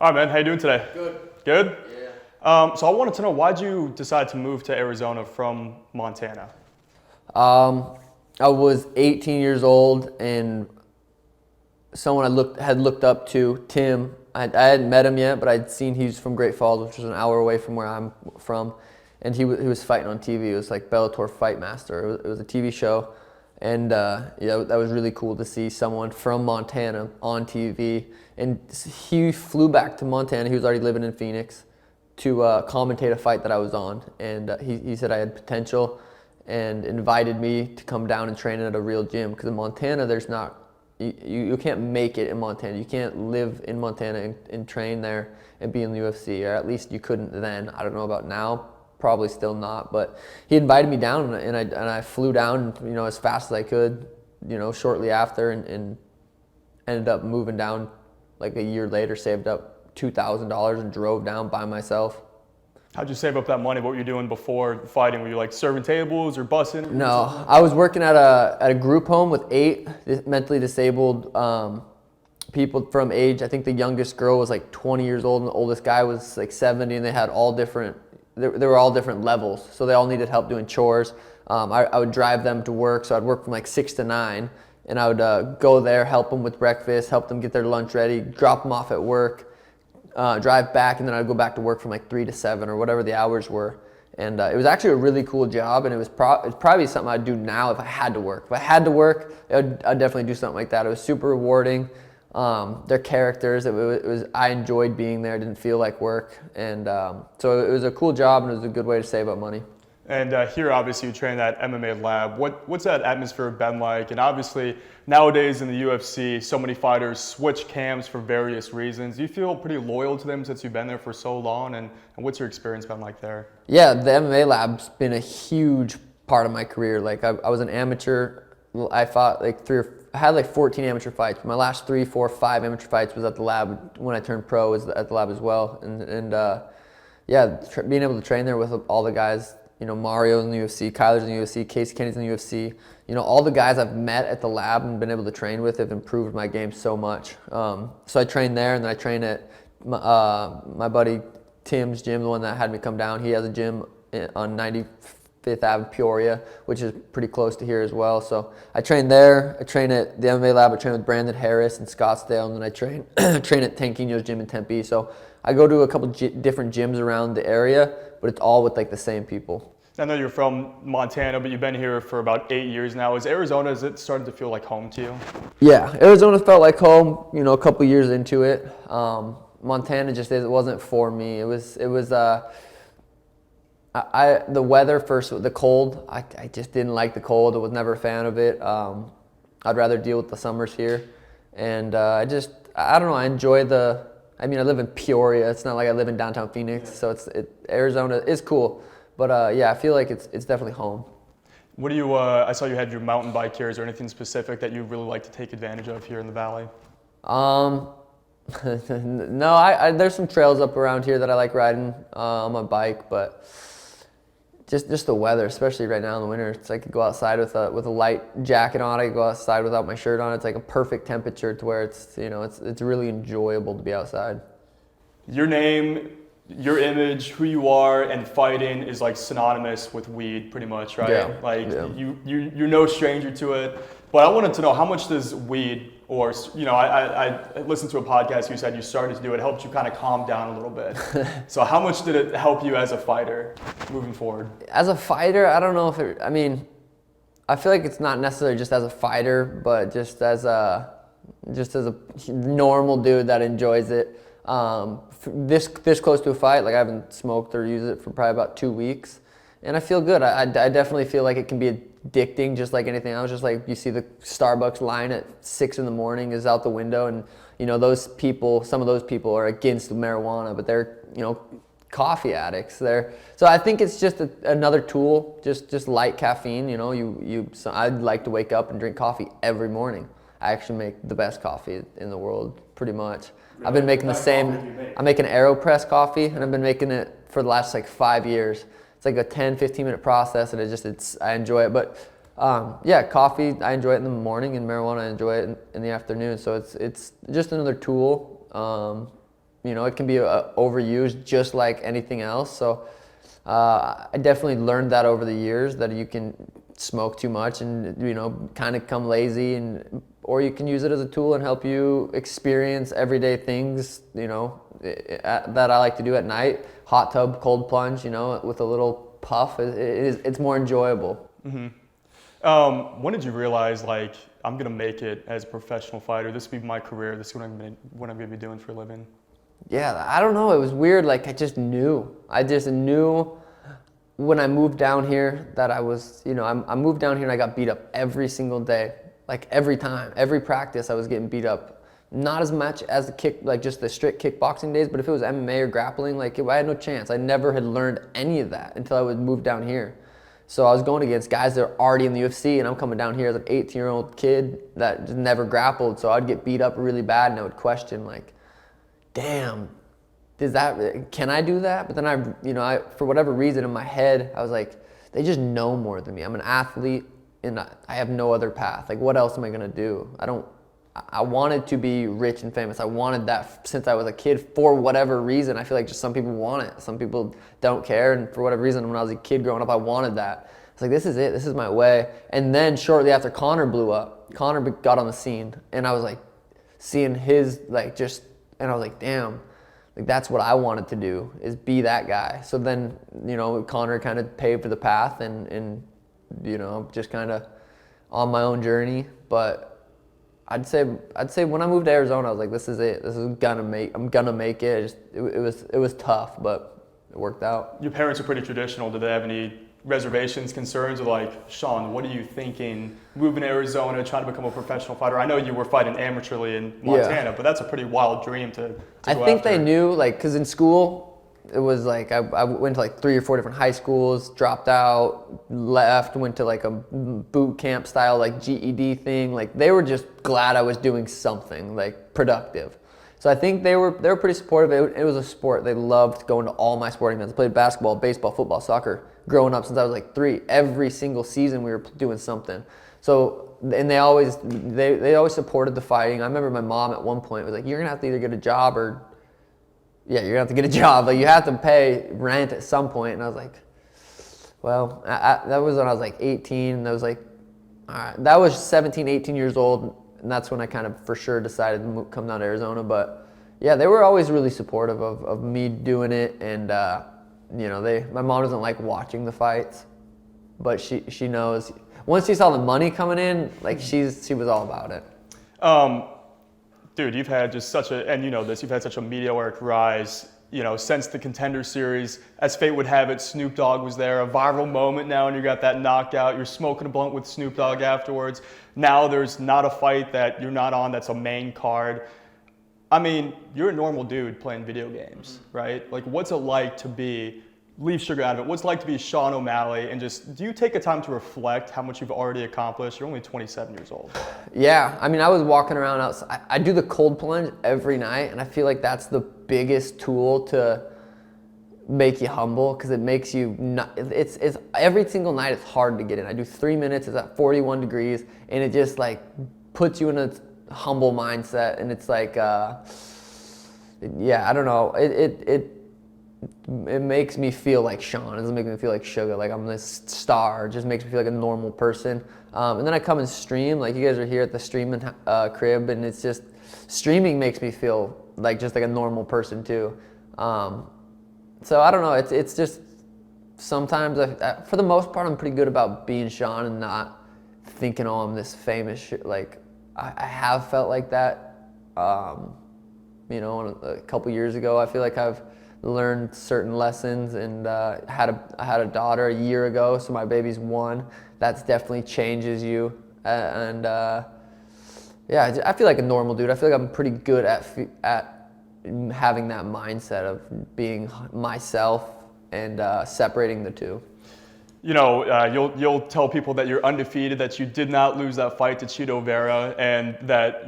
All right, man. How you doing today? Good. Good? Yeah. So I wanted to know, why'd you decide to move to Arizona from Montana? I was 18 years old, and someone had looked up to, Tim. I hadn't met him yet, but I'd seen he's from Great Falls, which was an hour away from where I'm from, and he was fighting on TV. It was like Bellator Fight Master. It was a TV show, and that was really cool to see someone from Montana on TV. And he flew back to Montana. He was already living in Phoenix to commentate a fight that I was on, and he said I had potential, and invited me to come down and train at a real gym, because in Montana you can't make it in Montana. You can't live in Montana and train there and be in the UFC, or at least you couldn't then. I don't know about now, probably still not, but he invited me down, and I flew down, as fast as I could, shortly after, and ended up moving down like a year later, saved up $2,000 and drove down by myself. How'd you save up that money? What were you doing before fighting? Were you like serving tables or bussing? No, I was working at a group home with 8 mentally disabled people from age. I think the youngest girl was like 20 years old, and the oldest guy was like 70, and they had all different. They were all different levels, so they all needed help doing chores. I would drive them to work, so I'd work from like 6 to 9, and I would go there, help them with breakfast, help them get their lunch ready, drop them off at work. Drive back, and then I'd go back to work from like 3 to 7 or whatever the hours were. And it was actually a really cool job, and it's probably something I'd do now if I had to work. If I had to work, I'd definitely do something like that. It was super rewarding. Their characters, I enjoyed being there. It didn't feel like work, and so it was a cool job, and it was a good way to save up money. And here, obviously, you train at MMA Lab. What's that atmosphere been like? And obviously, nowadays in the UFC, so many fighters switch camps for various reasons. Do you feel pretty loyal to them since you've been there for so long? And what's your experience been like there? Yeah, the MMA Lab's been a huge part of my career. Like I was an amateur. I fought like I had like 14 amateur fights. My last 3, 4, 5 amateur fights was at the lab. When I turned pro, was at the lab as well. And being able to train there with all the guys. Mario's in the UFC, Kyler's in the UFC, Casey Kenny's in the UFC. All the guys I've met at the lab and been able to train with have improved my game so much. So I train there, and then I train at my buddy Tim's gym, the one that had me come down. He has a gym on 95th Ave, Peoria, which is pretty close to here as well. So I train there. I train at the MMA Lab. I train with Brandon Harris in Scottsdale, and then I train at Tanquino's gym in Tempe. So I go to a couple different gyms around the area, but it's all with like the same people. I know you're from Montana, but you've been here for about 8 years now. Is it starting to feel like home to you? Yeah, Arizona felt like home, a couple years into it. Montana it wasn't for me. It was the weather first, the cold. I just didn't like the cold. I was never a fan of it. I'd rather deal with the summers here. And I don't know, I enjoy I live in Peoria. It's not like I live in downtown Phoenix, so Arizona is cool. But I feel like it's definitely home. What do you? I saw you had your mountain bike here. Is there anything specific that you really like to take advantage of here in the valley? No, there's some trails up around here that I like riding on my bike, but just the weather, especially right now in the winter. It's like I go outside with a light jacket on. I go outside without my shirt on. It's like a perfect temperature to where it's really enjoyable to be outside. Your name, your image, who you are, and fighting is like synonymous with weed, pretty much, right? Yeah. You're no stranger to it. But I wanted to know, how much does weed, or I listened to a podcast. You said you started to do it. It helped you kind of calm down a little bit. So how much did it help you as a fighter moving forward? As a fighter, I don't know if I feel like it's not necessarily just as a fighter, but just as a normal dude that enjoys it. This close to a fight, like I haven't smoked or used it for probably about 2 weeks, and I feel good. I definitely feel like it can be addicting, just like anything else. Just like you see the Starbucks line at 6 in the morning is out the window, and some of those people are against marijuana, but they're coffee addicts. So I think it's just another tool, just light caffeine. So I'd like to wake up and drink coffee every morning. I actually make the best coffee in the world, pretty much. Really? I've been making I make an AeroPress coffee, and I've been making it for the last like 5 years. It's like a 10-15 minute process, and I enjoy it. But coffee, I enjoy it in the morning, and marijuana, I enjoy it in the afternoon. So it's just another tool. it can be overused just like anything else. So I definitely learned that over the years, that you can smoke too much and, kind of become lazy, or you can use it as a tool and help you experience everyday things, that I like to do at night. Hot tub, cold plunge, with a little puff, it's more enjoyable. Mm-hmm. When did you realize, like, I'm going to make it as a professional fighter? This will be my career. This is what I'm going to be doing for a living. Yeah, I don't know. It was weird. Like, I just knew when I moved down here that I was, I moved down here and I got beat up every single day. Like, every time, every practice I was getting beat up. Not as much as just the strict kickboxing days, but if it was MMA or grappling, like, I had no chance. I never had learned any of that until I would move down here. So I was going against guys that are already in the UFC, and I'm coming down here as an 18-year-old kid that just never grappled. So I'd get beat up really bad, and I would question, like, damn, can I do that? But then I for whatever reason in my head, I was like, they just know more than me. I'm an athlete, and I have no other path. Like, what else am I gonna do? I wanted to be rich and famous. I wanted that since I was a kid for whatever reason. I feel like just some people want it. Some people don't care. And for whatever reason, when I was a kid growing up, I wanted that. It's like, this is it. This is my way. And then shortly after Connor blew up, Connor got on the scene. And I was like, seeing his, like, just, and I was like, damn, like, that's what I wanted to do, is be that guy. So then, Connor kind of paved the path and just kind of on my own journey. But I'd say when I moved to Arizona, I was like, this is it. I'm gonna make it. It was tough, but it worked out. Your parents are pretty traditional. Did they have any reservations, concerns, of like, Sean, what are you thinking moving to Arizona, trying to become a professional fighter? I know you were fighting amateurly in Montana, but that's a pretty wild dream to I go think after. they knew, like, because in school, it was like I went to like 3 or 4 different high schools, dropped out, left, went to like a boot camp style like GED thing. Like, they were just glad I was doing something like productive. So I think they were pretty supportive. It was a sport. They loved going to all my sporting events. I played basketball, baseball, football, soccer growing up since I was like 3. Every single season we were doing something. So, and they always supported the fighting. I remember my mom at one point was like, you're gonna have to either get a job or you're gonna have to get a job. Like, you have to pay rent at some point. And I was like, well, that was when I was like 18. And I was like, all right. That was 17, 18 years old. And that's when I kind of for sure decided to come down to Arizona. But yeah, they were always really supportive of me doing it. And, my mom doesn't like watching the fights, but she knows. Once she saw the money coming in, like, she was all about it. Dude, you've had just and you know this, you've had such a meteoric rise, since the Contender Series. As fate would have it, Snoop Dogg was there, a viral moment now, and you got that knockout. You're smoking a blunt with Snoop Dogg afterwards. Now there's not a fight that you're not on that's a main card. I mean, you're a normal dude playing video games, right? Like, what's it like to leave sugar out of it? What's it like to be Sean O'Malley? And just, do you take a time to reflect how much you've already accomplished? You're only 27 years old. Yeah, I mean, I was walking around outside. I do the cold plunge every night, and I feel like that's the biggest tool to make you humble, because it makes you not, it's every single night it's hard to get in. I do 3 minutes, it's at 41 degrees, and it just like puts you in a humble mindset, and it's like, I don't know, it makes me feel like Sean. It doesn't make me feel like Suga, like I'm this star. It just makes me feel like a normal person. And then I come and stream, like you guys are here at the streaming crib, and it's just, streaming makes me feel like just like a normal person too. So I don't know, it's just, sometimes, for the most part, I'm pretty good about being Sean and not thinking, oh, I'm this famous shit. Like, I have felt like that, a couple years ago. I feel like I've learned certain lessons, and I had a daughter a year ago, so my baby's 1. That's definitely changes you, I feel like a normal dude. I feel like I'm pretty good at having that mindset of being myself and separating the two. You'll tell people that you're undefeated, that you did not lose that fight to Chito Vera, and that,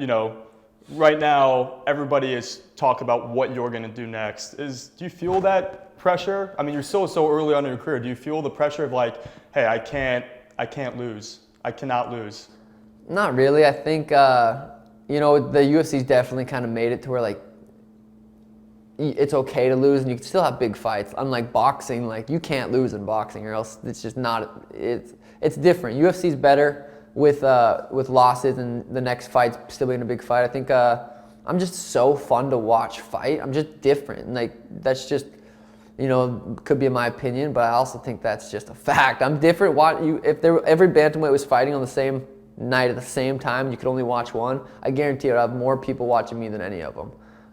right now, everybody is talking about what you're going to do next. Do you feel that pressure? I mean, you're still so early on in your career. Do you feel the pressure of like, hey, I can't lose. I cannot lose? Not really. I think, the UFC's definitely kind of made it to where, like, it's okay to lose, and you can still have big fights. Unlike boxing, like you can't lose in boxing, or else it's just not. It's different. UFC's better with losses and the next fight still being a big fight. I think I'm just so fun to watch fight. I'm just different. And like that's just, could be my opinion, but I also think that's just a fact. I'm different. If every bantamweight was fighting on the same night at the same time, you could only watch one, I guarantee I'd have more people watching me than any of them.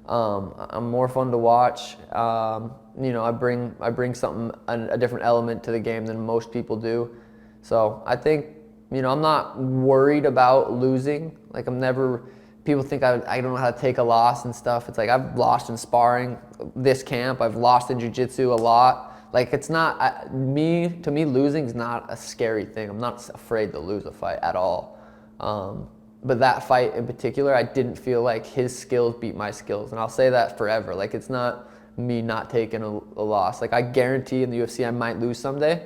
I'm more fun to watch. I bring something, a different element to the game than most people do. So I think, I'm not worried about losing. Like people think I don't know how to take a loss and stuff. It's like I've lost in sparring this camp. I've lost in jiu-jitsu a lot. Like it's not, to me losing is not a scary thing. I'm not afraid to lose a fight at all. But that fight in particular, I didn't feel like his skills beat my skills. And I'll say that forever. Like it's not me not taking a loss. Like I guarantee in the UFC I might lose someday.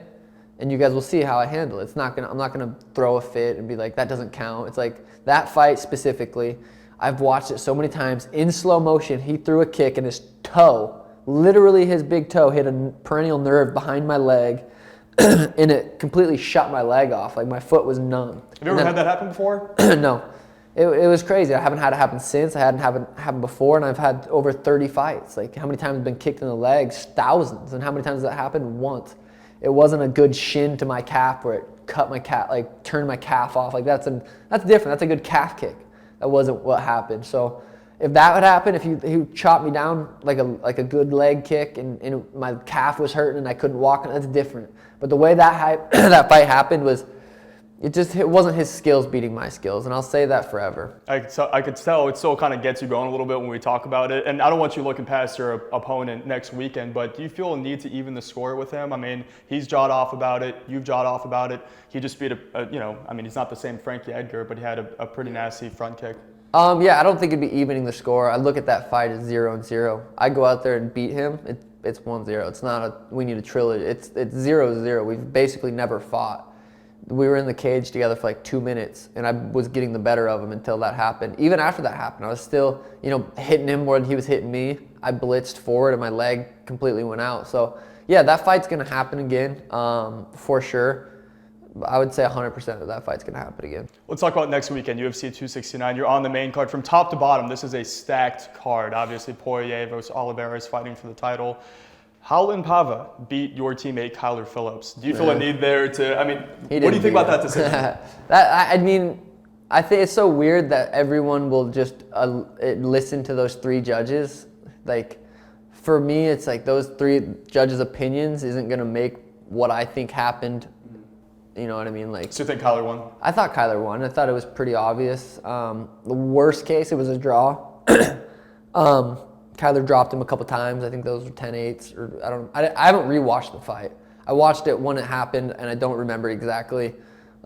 And you guys will see how I handle it. I'm not gonna throw a fit and be like, that doesn't count. It's like that fight specifically, I've watched it so many times in slow motion. He threw a kick and his toe, literally his big toe, hit a perennial nerve behind my leg, and it completely shut my leg off. Like my foot was numb. Have you ever had that happen before? No. It was crazy. I haven't had it happen since. I hadn't happen before, and I've had over 30 fights. Like how many times I've been kicked in the legs? Thousands. And how many times has that happened? Once. It wasn't a good shin to my calf where it cut my calf, like turned my calf off. Like that's different. That's a good calf kick. That wasn't what happened. So if that would happen, if he chopped me down like a good leg kick and my calf was hurting and I couldn't walk, that's different. But the way that fight happened was, it wasn't his skills beating my skills, and I'll say that forever. I could tell it still kind of gets you going a little bit when we talk about it. And I don't want you looking past your opponent next weekend, but do you feel a need to even the score with him? I mean, he's jawed off about it. You've jawed off about it. He just beat he's not the same Frankie Edgar, but he had a pretty nasty front kick. Yeah, I don't think it'd be evening the score. I look at that fight as 0-0. I go out there and beat him. It's 1-0. It's not we need a trilogy. It's 0-0. We've basically never fought. We were in the cage together for like 2 minutes, and I was getting the better of him until that happened. Even after that happened, I was still, hitting him more than he was hitting me. I blitzed forward, and my leg completely went out. So, yeah, that fight's going to happen again, for sure. I would say 100% that fight's going to happen again. Let's talk about next weekend, UFC 269. You're on the main card. From top to bottom, this is a stacked card. Obviously, Poirier versus Oliveira is fighting for the title. Raulian Paiva beat your teammate Kyler Phillips. Do you feel a need there to? I mean, what do you think about that decision? I think it's so weird that everyone will just listen to those three judges. Like, for me, it's like those three judges' opinions isn't gonna make what I think happened. You know what I mean? Like, so you think Kyler won? I thought Kyler won. I thought it was pretty obvious. The worst case, it was a draw. Kyler dropped him a couple times. I think those were 10-8s. I haven't rewatched the fight. I watched it when it happened, and I don't remember exactly.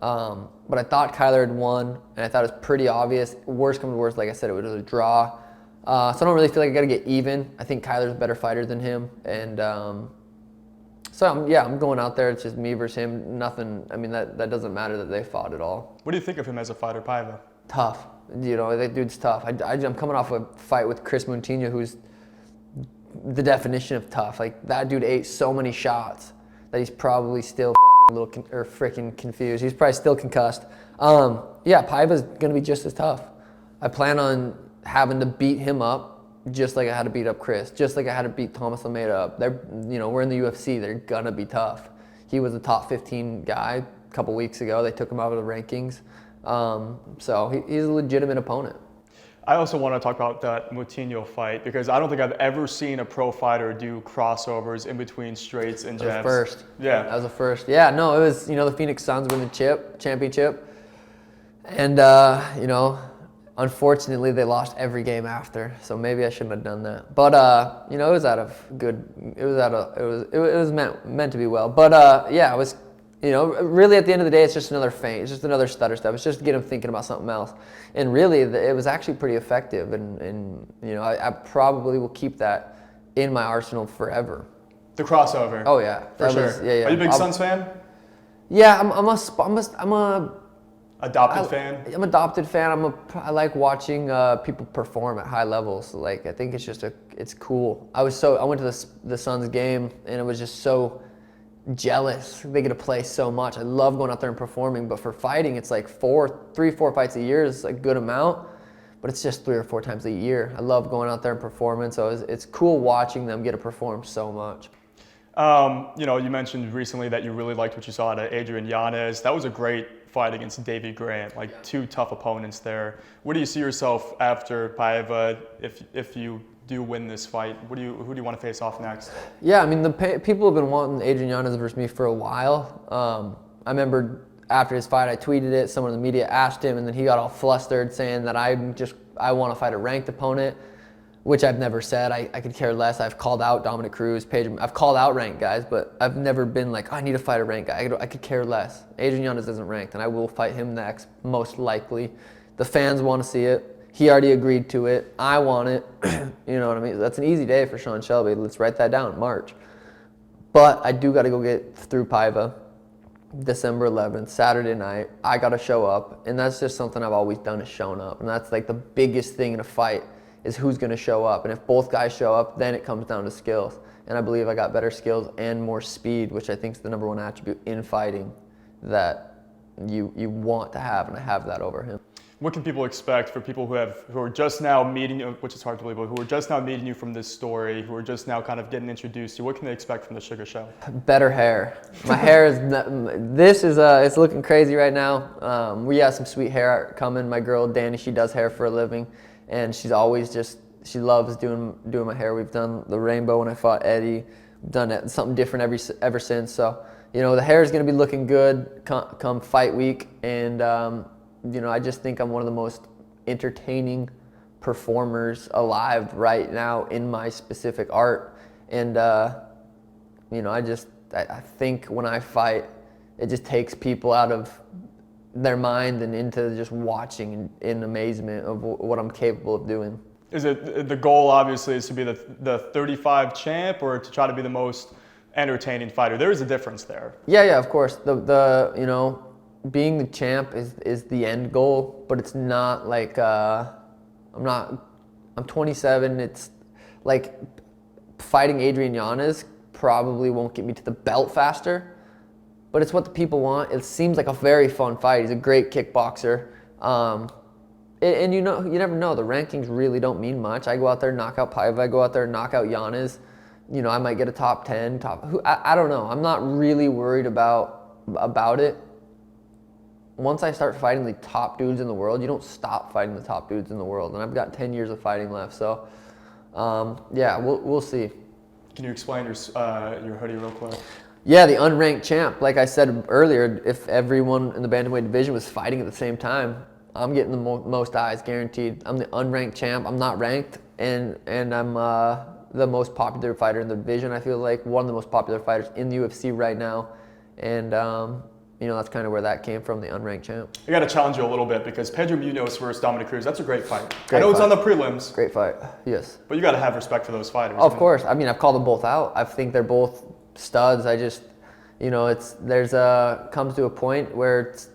But I thought Kyler had won, and I thought it was pretty obvious. Worst comes to worst, like I said, it was a draw. So I don't really feel like I got to get even. I think Kyler's a better fighter than him, and I'm going out there. It's just me versus him. Nothing. I mean, that doesn't matter that they fought at all. What do you think of him as a fighter, Paiva? Tough. That dude's tough. I'm coming off a fight with Chris Moutinho, who's the definition of tough. Like, that dude ate so many shots that he's probably still freaking confused. He's probably still concussed. Paiva's gonna be just as tough. I plan on having to beat him up just like I had to beat up Chris, just like I had to beat Thomas Almeida up. We're in the UFC. They're gonna be tough. He was a top 15 guy a couple weeks ago. They took him out of the rankings. So he's a legitimate opponent. I also want to talk about that Moutinho fight because I don't think I've ever seen a pro fighter do crossovers in between straights and jabs. That was first. Yeah. That was the first. Yeah, no, it was, the Phoenix Suns win the championship. And, unfortunately they lost every game after. So maybe I shouldn't have done that. But, it was meant to be well. But, it was, really at the end of the day, it's just another feint. It's just another stutter step. It's just to get him thinking about something else. And really, it was actually pretty effective. And I probably will keep that in my arsenal forever. The crossover. Oh yeah, for sure. Yeah. Are you a big Suns fan? Yeah, I'm a Adopted fan? I'm an adopted fan. I like watching people perform at high levels. Like, I think it's just it's cool. I went to the Suns game, and it was just so jealous. They get to play so much. I love going out there and performing, but for fighting, it's like 3-4 fights a year is a good amount, but it's just 3 or 4 times a year. I love going out there and performing, so it's cool watching them get to perform so much. You mentioned recently that you really liked what you saw out of Adrian Yanez. That was a great fight against Davey Grant, like 2 tough opponents there. Where do you see yourself after Paiva if you do win this fight? Who do you want to face off next? Yeah, I mean, people have been wanting Adrian Yanez versus me for a while. I remember after his fight, I tweeted it. Someone in the media asked him, and then he got all flustered saying that I want to fight a ranked opponent, which I've never said. I could care less. I've called out Dominick Cruz, I've called out ranked guys, but I've never been like, I need to fight a ranked guy. I could care less. Adrian Yanez isn't ranked, and I will fight him next, most likely. The fans want to see it. He already agreed to it. I want it. You know what I mean? That's an easy day for Sean Shelby. Let's write that down, March. But I do got to go get through Paiva, December 11th, Saturday night. I got to show up, and that's just something I've always done is shown up. And that's like the biggest thing in a fight is who's going to show up. And if both guys show up, then it comes down to skills. And I believe I got better skills and more speed, which I think is the number one attribute in fighting that you want to have, and I have that over him. What can people expect for people who are just now meeting you, which is hard to believe, but who are just now meeting you from this story, who are just now kind of getting introduced to you? What can they expect from the Suga Show? Better hair. My hair is it's looking crazy right now. We have some sweet hair coming. My girl Danny, she does hair for a living, and she's always she loves doing my hair. We've done the rainbow when I fought Eddie. We've done something different ever since. So the hair is going to be looking good come fight week, and I just think I'm one of the most entertaining performers alive right now in my specific art. And, I think when I fight, it just takes people out of their mind and into just watching in amazement of what I'm capable of doing. Is it the goal, obviously, is to be the 35 champ or to try to be the most entertaining fighter? There is a difference there. Yeah, of course. Being the champ is the end goal, but it's not like I'm 27. It's like fighting Adrian Yanez probably won't get me to the belt faster, but it's what the people want. It seems like a very fun fight. He's a great kickboxer. And you never know. The rankings really don't mean much. I go out there, knock out Paiva. I go out there, knock out Yanez. I might get a top 10, I don't know. I'm not really worried about it. Once I start fighting the top dudes in the world, you don't stop fighting the top dudes in the world. And I've got 10 years of fighting left. So, we'll see. Can you explain your hoodie real quick? Yeah, the unranked champ. Like I said earlier, if everyone in the bantamweight division was fighting at the same time, I'm getting the most eyes, guaranteed. I'm the unranked champ. I'm not ranked, and I'm the most popular fighter in the division. I feel like one of the most popular fighters in the UFC right now, and that's kind of where that came from, the unranked champ. I got to challenge you a little bit because Pedro Munoz versus Dominick Cruz, that's a great fight. I know it's on the prelims. Great fight, yes. But you got to have respect for those fighters. Of course. I mean, I've called them both out. I think they're both studs. I just, comes to a point where it's,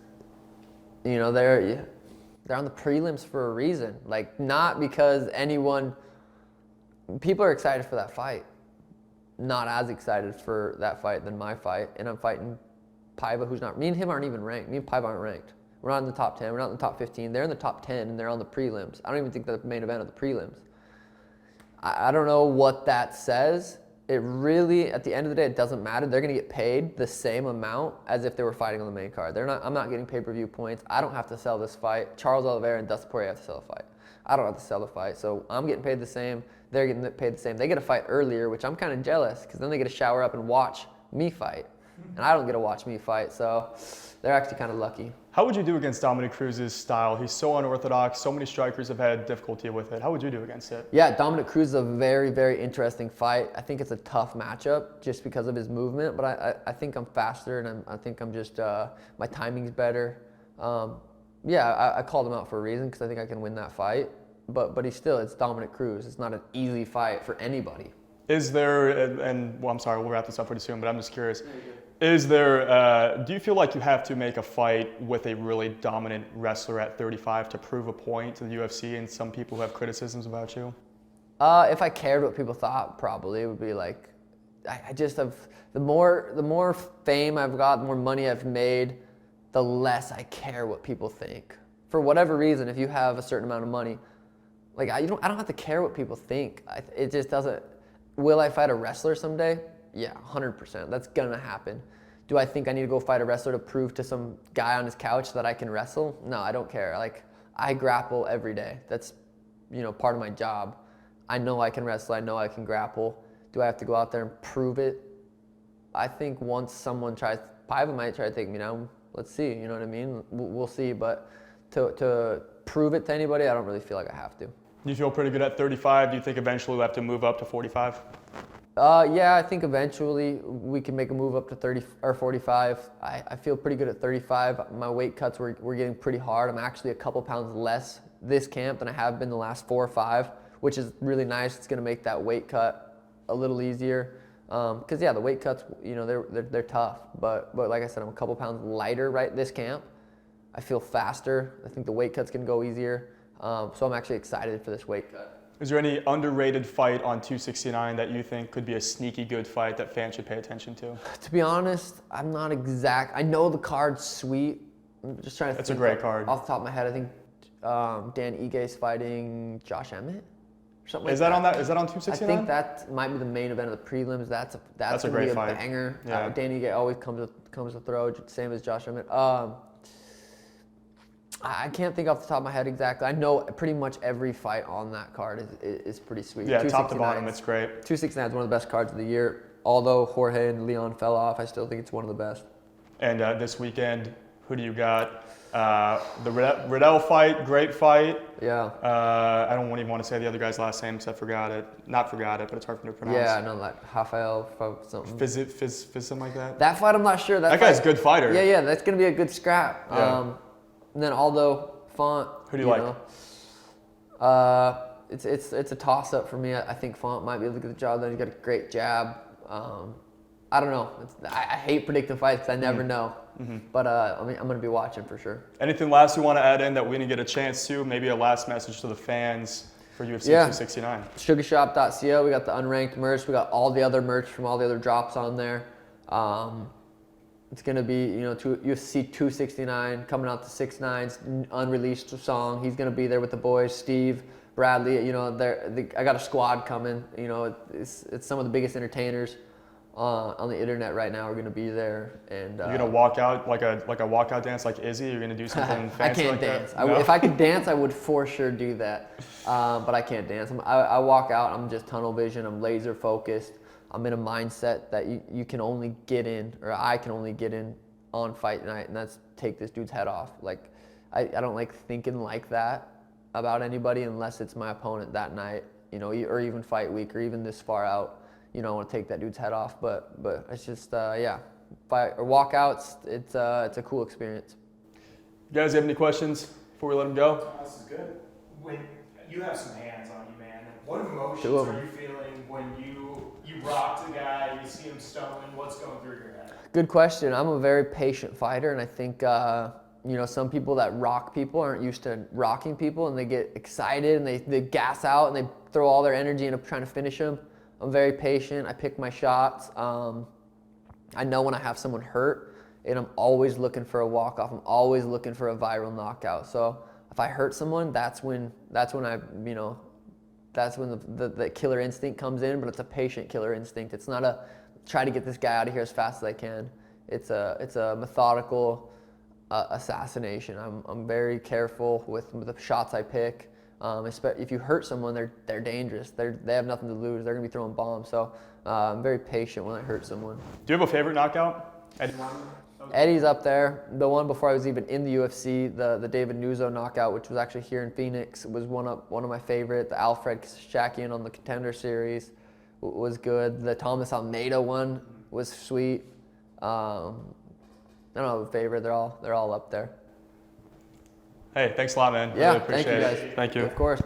they're on the prelims for a reason. Like, not because people are excited for that fight. Not as excited for that fight than my fight. And I'm fighting Paiva, who's not. Me and him aren't even ranked. Me and Paiva aren't ranked. We're not in the top 10. We're not in the top 15. They're in the top 10, and they're on the prelims. I don't even think they're the main event of the prelims. I don't know what that says. It really, at the end of the day, it doesn't matter. They're going to get paid the same amount as if they were fighting on the main card. I'm not getting pay-per-view points. I don't have to sell this fight. Charles Oliveira and Dustin Poirier have to sell the fight. I don't have to sell the fight. So I'm getting paid the same. They're getting paid the same. They get a fight earlier, which I'm kind of jealous because then they get to shower up and watch me fight. And I don't get to watch me fight, so they're actually kind of lucky. How would you do against Dominick Cruz's style? He's so unorthodox. So many strikers have had difficulty with it. How would you do against it? Yeah, Dominick Cruz is a very, very interesting fight. I think it's a tough matchup just because of his movement, but I think I'm faster, and I think I'm just, my timing's better. I called him out for a reason because I think I can win that fight. But it's Dominick Cruz. It's not an easy fight for anybody. Is there, I'm sorry, we'll wrap this up pretty soon, but I'm just curious. Is there, do you feel like you have to make a fight with a really dominant wrestler at 35 to prove a point to the UFC and some people who have criticisms about you? If I cared what people thought, probably it would be like, I just have, the more fame I've got, the more money I've made, the less I care what people think. For whatever reason, if you have a certain amount of money, like I don't have to care what people think. It just doesn't. Will I fight a wrestler someday? Yeah, 100%. That's gonna happen. Do I think I need to go fight a wrestler to prove to some guy on his couch that I can wrestle? No, I don't care. Like, I grapple every day. That's, part of my job. I know I can wrestle. I know I can grapple. Do I have to go out there and prove it? I think once someone tries, Paiva might try to take me down. Let's see. You know what I mean? We'll see. But to prove it to anybody, I don't really feel like I have to. You feel pretty good at 35. Do you think eventually we'll have to move up to 45? Yeah, I think eventually we can make a move up to 30 or 45. I feel pretty good at 35. My weight cuts were getting pretty hard. I'm actually a couple pounds less this camp than I have been the last 4 or 5, which is really nice. It's going to make that weight cut a little easier. Because the weight cuts, they're tough. But like I said, I'm a couple pounds lighter right this camp. I feel faster. I think the weight cut's going to go easier. So I'm actually excited for this weight cut. Is there any underrated fight on 269 that you think could be a sneaky good fight that fans should pay attention to? To be honest, I'm not exact. I know the card's sweet. I'm just trying to It's think a great card. Off the top of my head, I think Dan Igue's fighting Josh Emmett or something like Is that on that? Is that on I 269? think that might be the main event of the prelims. That's a gonna great be a fight. banger. Yeah. Dan Ige always comes to throw, same as Josh Emmett. I can't think off the top of my head exactly. I know pretty much every fight on that card is pretty sweet. Yeah, top to bottom, it's great. 269 is one of the best cards of the year. Although Jorge and Leon fell off, I still think it's one of the best. And this weekend, who do you got? The Riddell fight, great fight. Yeah. I don't even want to say the other guy's last name because I forgot it. Not forgot it, but it's hard for me to pronounce. Yeah, I know that. Rafael something. Fizz, something like that. That fight, I'm not sure. That guy's a good fighter. Yeah, that's going to be a good scrap. Yeah. And then Aldo Font. Who do you like? It's a toss-up for me. I think Font might be able to get the job done. He's got a great jab. I don't know. I hate predicting fights because I never know. Mm-hmm. But I'm going to be watching for sure. Anything last you want to add in that we didn't get a chance to? Maybe a last message to the fans for UFC 269. Sugashop.co. We got the unranked merch. We got all the other merch from all the other drops on there. It's going to be, UFC 269 coming out to 6ix9ine's unreleased song. He's going to be there with the boys, Steve, Bradley. I got a squad coming. It's some of the biggest entertainers on the internet right now are going to be there. And you're going to walk out like a walkout dance like Izzy? You're going to do something fancy? I can't dance. No? If I could dance, I would for sure do that. But I can't dance. I walk out. I'm just tunnel vision. I'm laser focused. I'm in a mindset that you can only get in, or I can only get in on fight night, and that's take this dude's head off. Like, I don't like thinking like that about anybody unless it's my opponent that night, or even fight week, or even this far out. I want to take that dude's head off. But it's just, fight or walkouts. It's a cool experience. You guys have any questions before we let them go? This is good. When you have some hands on you, man, what emotions are you feeling when you rock the guy, you see him stoned, what's going through your head? Good question. I'm a very patient fighter, and I think some people that rock people aren't used to rocking people, and they get excited and they gas out and they throw all their energy into trying to finish them. I'm very patient. I pick my shots. I know when I have someone hurt, and I'm always looking for a walk-off. I'm always looking for a viral knockout. So if I hurt someone, that's when the killer instinct comes in, but it's a patient killer instinct. It's not a try to get this guy out of here as fast as I can. It's a methodical assassination. I'm very careful with the shots I pick. If you hurt someone, they're dangerous. They have nothing to lose. They're gonna be throwing bombs. So I'm very patient when I hurt someone. Do you have a favorite knockout? Eddie's up there. The one before I was even in the UFC, the David Nuzzo knockout, which was actually here in Phoenix, was one of my favorite. The Alfred Shakian on the Contender Series was good. The Thomas Almeida one was sweet. I don't have a favorite. They're all up there. Hey, thanks a lot, man. Yeah, Really appreciate thank you guys. it. Thank you. Of course.